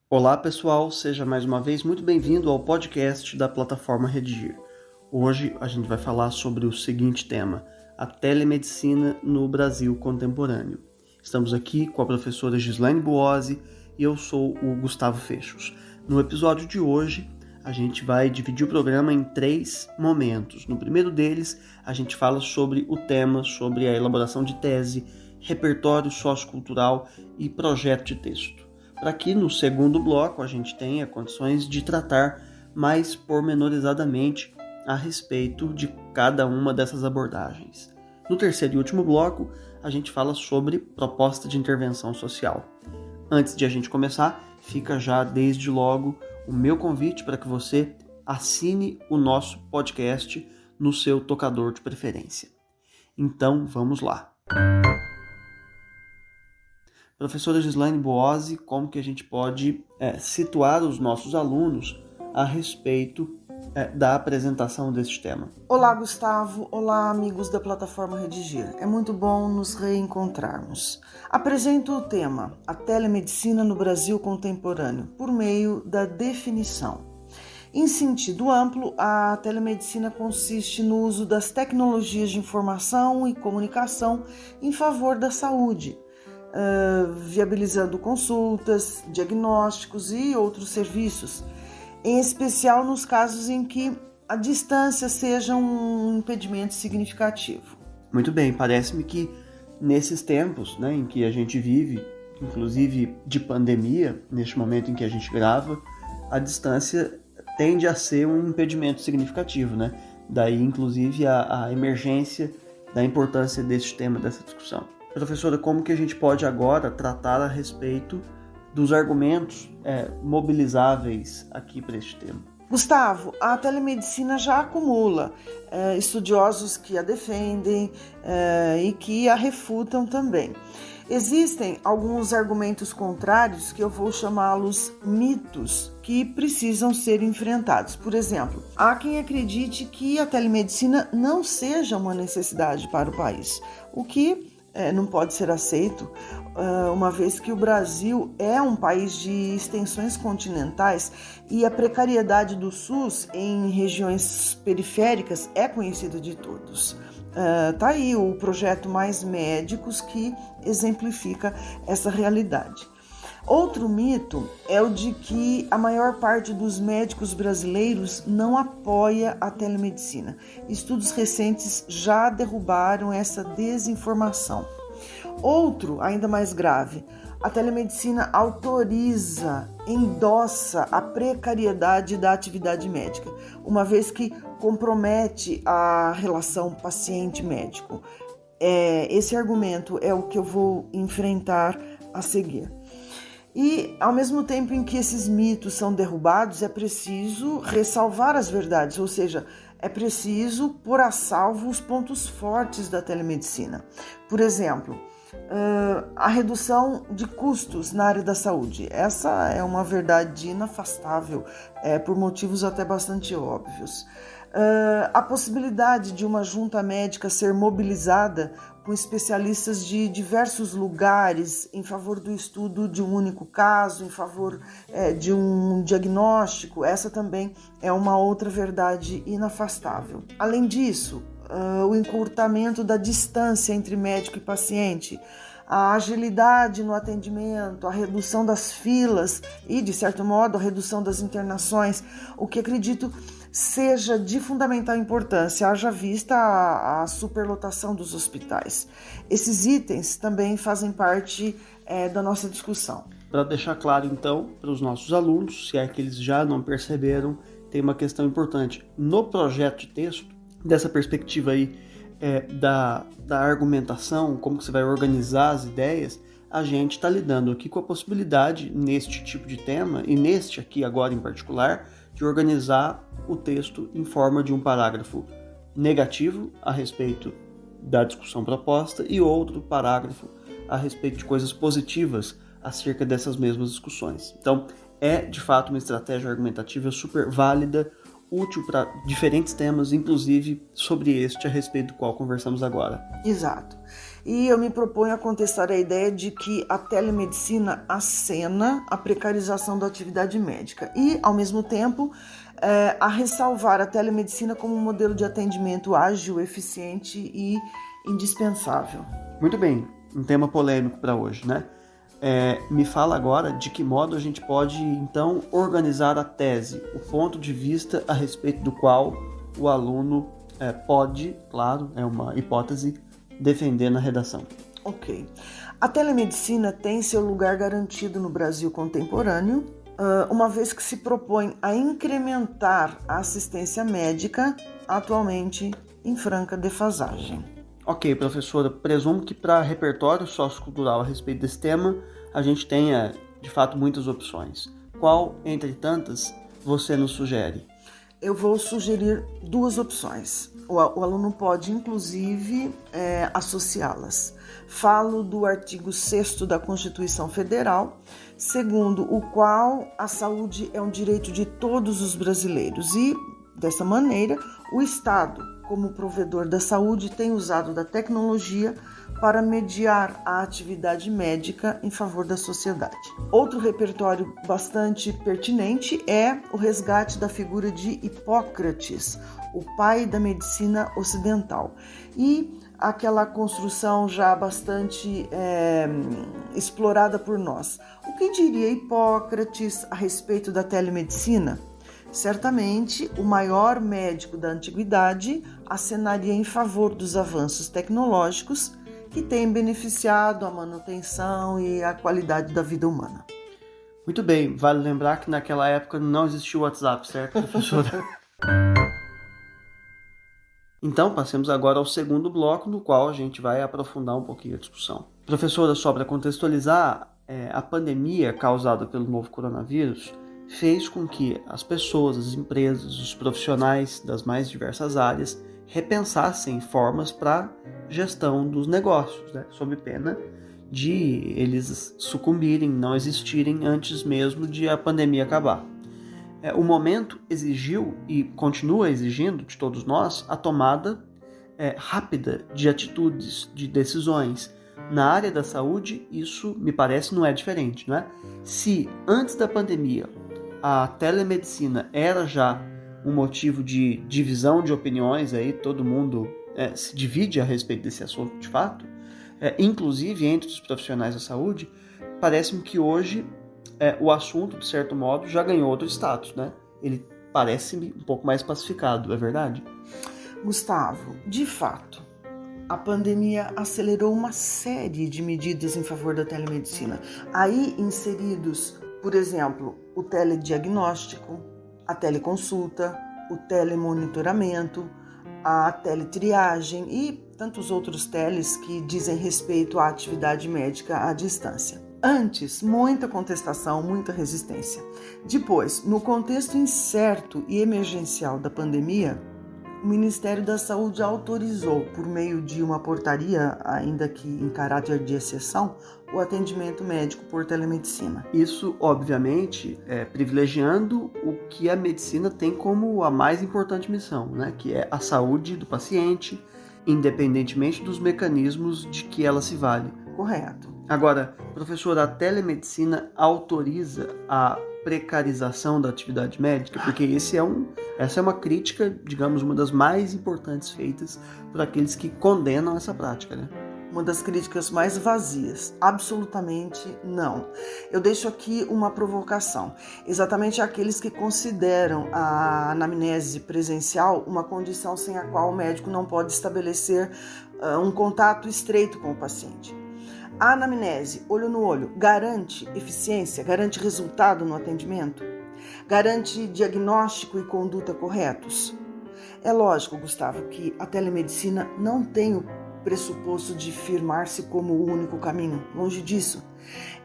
Olá pessoal, seja mais uma vez muito bem-vindo ao podcast da plataforma Redigir. Hoje a gente vai falar sobre o seguinte tema: a telemedicina no Brasil contemporâneo. Estamos aqui com a professora Gislaine Buozzi e eu sou o Gustavo Fechos. No episódio de hoje a gente vai dividir o programa em 3 momentos. No primeiro deles a gente fala sobre o tema, sobre a elaboração de tese, repertório sociocultural e projeto de texto. Para que no segundo bloco a gente tenha condições de tratar mais pormenorizadamente a respeito de cada uma dessas abordagens. No terceiro e último bloco, a gente fala sobre proposta de intervenção social. Antes de a gente começar, fica já desde logo o meu convite para que você assine o nosso podcast no seu tocador de preferência. Então, vamos lá. Professora Gislaine Buozzi, como que a gente pode situar os nossos alunos a respeito da apresentação deste tema? Olá, Gustavo. Olá, amigos da plataforma Redigir. É muito bom nos reencontrarmos. Apresento o tema, a telemedicina no Brasil contemporâneo, por meio da definição. Em sentido amplo, a telemedicina consiste no uso das tecnologias de informação e comunicação em favor da saúde, viabilizando consultas, diagnósticos e outros serviços, em especial nos casos em que a distância seja um impedimento significativo. Muito bem, parece-me que nesses tempos, em que a gente vive, inclusive de pandemia, neste momento em que a gente grava, a distância tende a ser um impedimento significativo, Daí, inclusive, a emergência da importância deste tema, dessa discussão. Professora, como que a gente pode agora tratar a respeito dos argumentos mobilizáveis aqui para este tema? Gustavo, a telemedicina já acumula estudiosos que a defendem e que a refutam também. Existem alguns argumentos contrários que eu vou chamá-los mitos que precisam ser enfrentados. Por exemplo, há quem acredite que a telemedicina não seja uma necessidade para o país, o que não pode ser aceito, uma vez que o Brasil é um país de extensões continentais e a precariedade do SUS em regiões periféricas é conhecida de todos. Tá aí o projeto Mais Médicos que exemplifica essa realidade. Outro mito é o de que a maior parte dos médicos brasileiros não apoia a telemedicina. Estudos recentes já derrubaram essa desinformação. Outro, ainda mais grave, a telemedicina autoriza, endossa a precariedade da atividade médica, uma vez que compromete a relação paciente-médico. Esse argumento é o que eu vou enfrentar a seguir. E, ao mesmo tempo em que esses mitos são derrubados, é preciso ressalvar as verdades, ou seja, é preciso pôr a salvo os pontos fortes da telemedicina. Por exemplo, a redução de custos na área da saúde. Essa é uma verdade inafastável, por motivos até bastante óbvios. A possibilidade de uma junta médica ser mobilizada com especialistas de diversos lugares em favor do estudo de um único caso, em favor de um diagnóstico, essa também é uma outra verdade inafastável. Além disso, o encurtamento da distância entre médico e paciente, a agilidade no atendimento, a redução das filas e, de certo modo, a redução das internações, o que acredito seja de fundamental importância, haja vista a superlotação dos hospitais. Esses itens também fazem parte da nossa discussão. Para deixar claro, então, para os nossos alunos, se é que eles já não perceberam, tem uma questão importante. No projeto de texto, dessa perspectiva aí da argumentação, como que você vai organizar as ideias, a gente está lidando aqui com a possibilidade, neste tipo de tema, e neste aqui agora em particular, de organizar o texto em forma de um parágrafo negativo a respeito da discussão proposta e outro parágrafo a respeito de coisas positivas acerca dessas mesmas discussões. Então, é de fato uma estratégia argumentativa super válida, útil para diferentes temas, inclusive sobre este a respeito do qual conversamos agora. Exato. e eu me proponho a contestar a ideia de que a telemedicina acena a precarização da atividade médica e, ao mesmo tempo, a ressalvar a telemedicina como um modelo de atendimento ágil, eficiente e indispensável. Muito bem, um tema polêmico para hoje, né? Me fala agora de que modo a gente pode, então, organizar a tese, o ponto de vista a respeito do qual o aluno pode, claro, é uma hipótese, defender na redação. Ok. A telemedicina tem seu lugar garantido no Brasil contemporâneo, uma vez que se propõe a incrementar a assistência médica, atualmente em franca defasagem. Ok, professora, presumo que para repertório sociocultural a respeito desse tema, a gente tenha, de fato, muitas opções. Qual, entre tantas, você nos sugere? Eu vou sugerir 2 opções. O aluno pode, inclusive, associá-las. Falo do artigo 6º da Constituição Federal, segundo o qual a saúde é um direito de todos os brasileiros e, dessa maneira, o Estado, como provedor da saúde, tem usado da tecnologia para mediar a atividade médica em favor da sociedade. Outro repertório bastante pertinente é o resgate da figura de Hipócrates, o pai da medicina ocidental, e aquela construção já bastante explorada por nós. O que diria Hipócrates a respeito da telemedicina? Certamente, o maior médico da antiguidade acenaria em favor dos avanços tecnológicos que têm beneficiado a manutenção e a qualidade da vida humana. Muito bem, vale lembrar que naquela época não existia o WhatsApp, certo, professora? Então, passemos agora ao segundo bloco, no qual a gente vai aprofundar um pouquinho a discussão. Professora, só para contextualizar, a pandemia causada pelo novo coronavírus fez com que as pessoas, as empresas, os profissionais das mais diversas áreas repensassem formas para gestão dos negócios, né? Sob pena de eles sucumbirem, não existirem antes mesmo de a pandemia acabar. O momento exigiu e continua exigindo de todos nós a tomada rápida de atitudes, de decisões. Na área da saúde, isso me parece não é diferente, não é? Se antes da pandemia a telemedicina era já um motivo de divisão de opiniões, aí todo mundo se divide a respeito desse assunto de fato, inclusive entre os profissionais da saúde, parece-me que hoje o assunto, de certo modo, já ganhou outro status, né? Ele parece-me um pouco mais pacificado, é verdade? Gustavo, de fato, a pandemia acelerou uma série de medidas em favor da telemedicina. Aí inseridos, por exemplo, o telediagnóstico, a teleconsulta, o telemonitoramento, a teletriagem e tantos outros teles que dizem respeito à atividade médica à distância. Antes, muita contestação, muita resistência. Depois, no contexto incerto e emergencial da pandemia, o Ministério da Saúde autorizou, por meio de uma portaria, ainda que em caráter de exceção, o atendimento médico por telemedicina. Isso, obviamente, privilegiando o que a medicina tem como a mais importante missão, né? Que é a saúde do paciente, independentemente dos mecanismos de que ela se vale. Correto. Agora, professora, a telemedicina autoriza a precarização da atividade médica? Porque essa é uma crítica, digamos, uma das mais importantes feitas por aqueles que condenam essa prática, né? Uma das críticas mais vazias. Absolutamente não. Eu deixo aqui uma provocação. Exatamente aqueles que consideram a anamnese presencial uma condição sem a qual o médico não pode estabelecer um contato estreito com o paciente. A anamnese, olho no olho, garante eficiência, garante resultado no atendimento? Garante diagnóstico e conduta corretos? É lógico, Gustavo, que a telemedicina não tem o pressuposto de firmar-se como o único caminho, longe disso.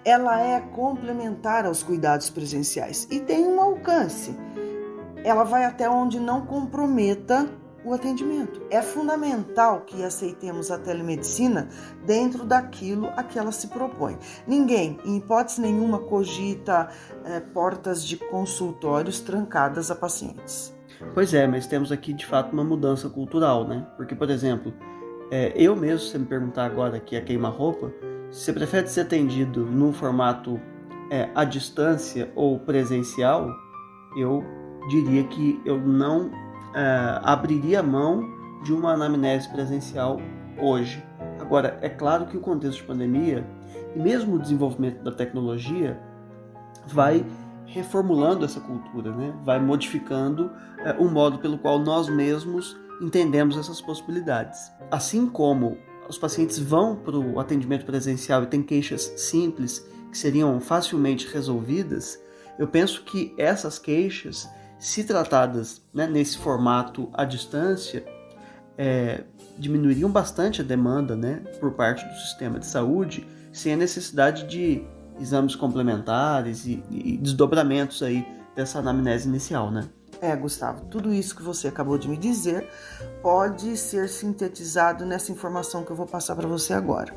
Ela é complementar aos cuidados presenciais e tem um alcance. Ela vai até onde não comprometa o atendimento. É fundamental que aceitemos a telemedicina dentro daquilo a que ela se propõe. Ninguém, em hipótese nenhuma, cogita portas de consultórios trancadas a pacientes. Pois é, mas temos aqui de fato uma mudança cultural, né? Porque, por exemplo, Eu mesmo, se você me perguntar agora aqui a queima-roupa, se você prefere ser atendido num formato à distância ou presencial, eu diria que eu não abriria mão de uma anamnese presencial hoje. Agora, é claro que o contexto de pandemia e mesmo o desenvolvimento da tecnologia vai reformulando essa cultura, né? Vai modificando o modo pelo qual nós mesmos entendemos essas possibilidades. Assim como os pacientes vão para o atendimento presencial e têm queixas simples que seriam facilmente resolvidas, eu penso que essas queixas, se tratadas, né, nesse formato à distância, diminuiriam bastante a demanda, né, por parte do sistema de saúde, sem a necessidade de exames complementares e desdobramentos aí dessa anamnese inicial, né? Gustavo, tudo isso que você acabou de me dizer pode ser sintetizado nessa informação que eu vou passar para você agora.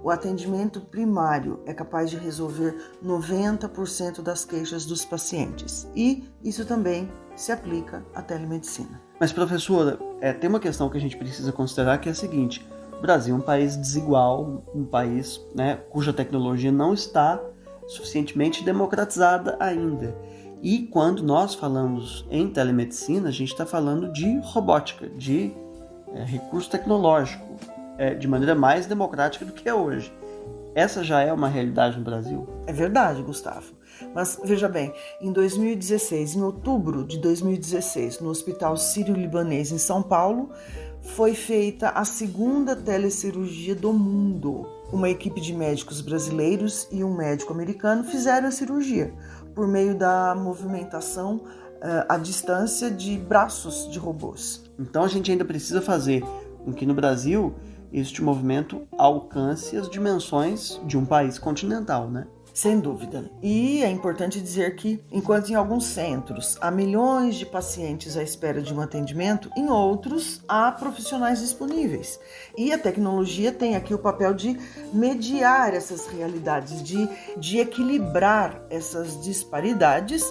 O atendimento primário é capaz de resolver 90% das queixas dos pacientes e isso também se aplica à telemedicina. Mas, professora, tem uma questão que a gente precisa considerar que é a seguinte: o Brasil é um país desigual, um país, né, cuja tecnologia não está suficientemente democratizada ainda. E quando nós falamos em telemedicina, a gente está falando de robótica, de recurso tecnológico, de maneira mais democrática do que é hoje. Essa já é uma realidade no Brasil? É verdade, Gustavo. Mas veja bem, em 2016, em outubro de 2016, no Hospital Sírio-Libanês em São Paulo, foi feita a segunda telecirurgia do mundo. Uma equipe de médicos brasileiros e um médico americano fizeram a cirurgia por meio da movimentação à distância de braços de robôs. Então a gente ainda precisa fazer com que no Brasil este movimento alcance as dimensões de um país continental, né? Sem dúvida. E é importante dizer que, enquanto em alguns centros há milhões de pacientes à espera de um atendimento, em outros há profissionais disponíveis. E a tecnologia tem aqui o papel de mediar essas realidades, de equilibrar essas disparidades,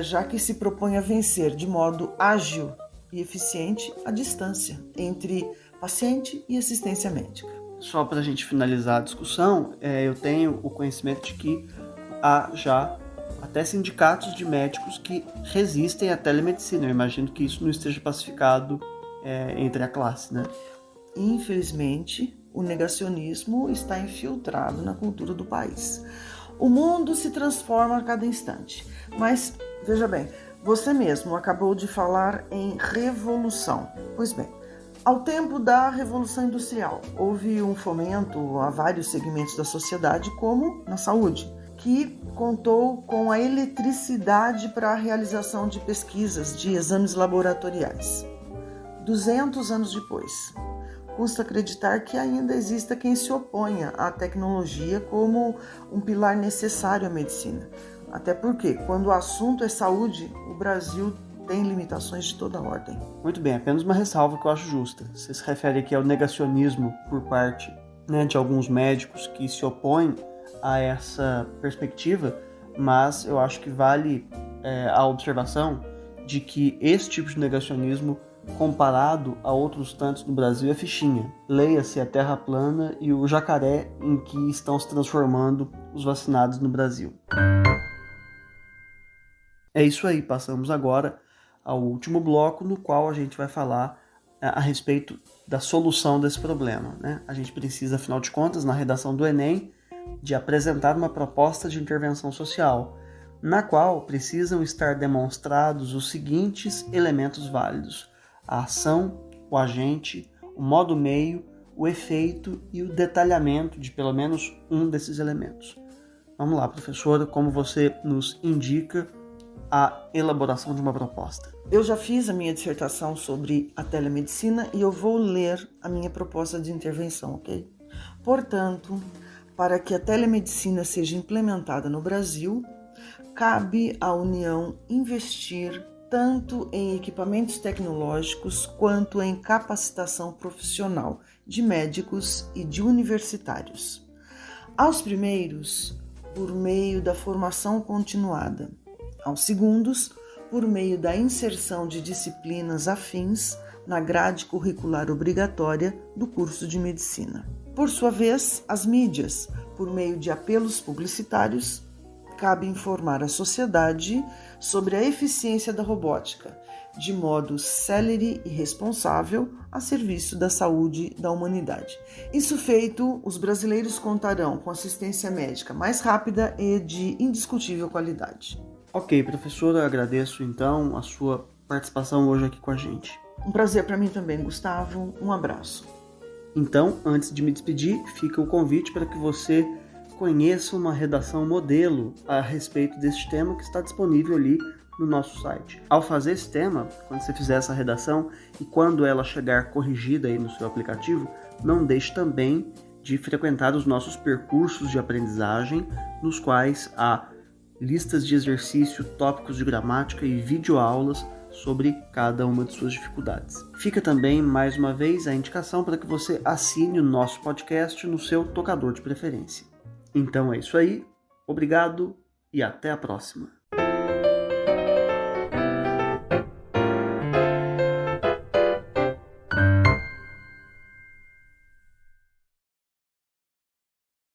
já que se propõe a vencer de modo ágil e eficiente a distância entre paciente e assistência médica. Só para a gente finalizar a discussão, eu tenho o conhecimento de que há já até sindicatos de médicos que resistem à telemedicina. Eu imagino que isso não esteja pacificado entre a classe, né? Infelizmente, o negacionismo está infiltrado na cultura do país. O mundo se transforma a cada instante. Mas, veja bem, você mesmo acabou de falar em revolução. Pois bem, ao tempo da Revolução Industrial, houve um fomento a vários segmentos da sociedade, como na saúde, que contou com a eletricidade para a realização de pesquisas, de exames laboratoriais. 200 anos depois, custa acreditar que ainda exista quem se oponha à tecnologia como um pilar necessário à medicina. Até porque, quando o assunto é saúde, o Brasil tem limitações de toda ordem. Muito bem, apenas uma ressalva que eu acho justa. Você se refere aqui ao negacionismo por parte, né, de alguns médicos que se opõem a essa perspectiva, mas eu acho que vale a observação de que esse tipo de negacionismo, comparado a outros tantos no Brasil, é fichinha. Leia-se a terra plana e o jacaré em que estão se transformando os vacinados no Brasil. É isso aí, passamos agora ao último bloco, no qual a gente vai falar a respeito da solução desse problema, né? A gente precisa, afinal de contas, na redação do Enem, de apresentar uma proposta de intervenção social, na qual precisam estar demonstrados os seguintes elementos válidos: a ação, o agente, o modo meio, o efeito e o detalhamento de pelo menos um desses elementos. Vamos lá, professora, como você nos indica a elaboração de uma proposta? Eu já fiz a minha dissertação sobre a telemedicina e eu vou ler a minha proposta de intervenção, ok? Portanto, para que a telemedicina seja implementada no Brasil, cabe à União investir tanto em equipamentos tecnológicos quanto em capacitação profissional de médicos e de universitários. Aos primeiros, por meio da formação continuada. Aos segundos, por meio da inserção de disciplinas afins na grade curricular obrigatória do curso de medicina. Por sua vez, as mídias, por meio de apelos publicitários, cabe informar a sociedade sobre a eficiência da robótica, de modo célere e responsável a serviço da saúde da humanidade. Isso feito, os brasileiros contarão com assistência médica mais rápida e de indiscutível qualidade. Ok, professora, agradeço então a sua participação hoje aqui com a gente. Um prazer para mim também, Gustavo. Um abraço. Então, antes de me despedir, fica o convite para que você conheça uma redação modelo a respeito deste tema que está disponível ali no nosso site. Ao fazer esse tema, quando você fizer essa redação e quando ela chegar corrigida aí no seu aplicativo, não deixe também de frequentar os nossos percursos de aprendizagem, nos quais há listas de exercício, tópicos de gramática e videoaulas sobre cada uma de suas dificuldades. Fica também, mais uma vez, a indicação para que você assine o nosso podcast no seu tocador de preferência. Então é isso aí, obrigado e até a próxima.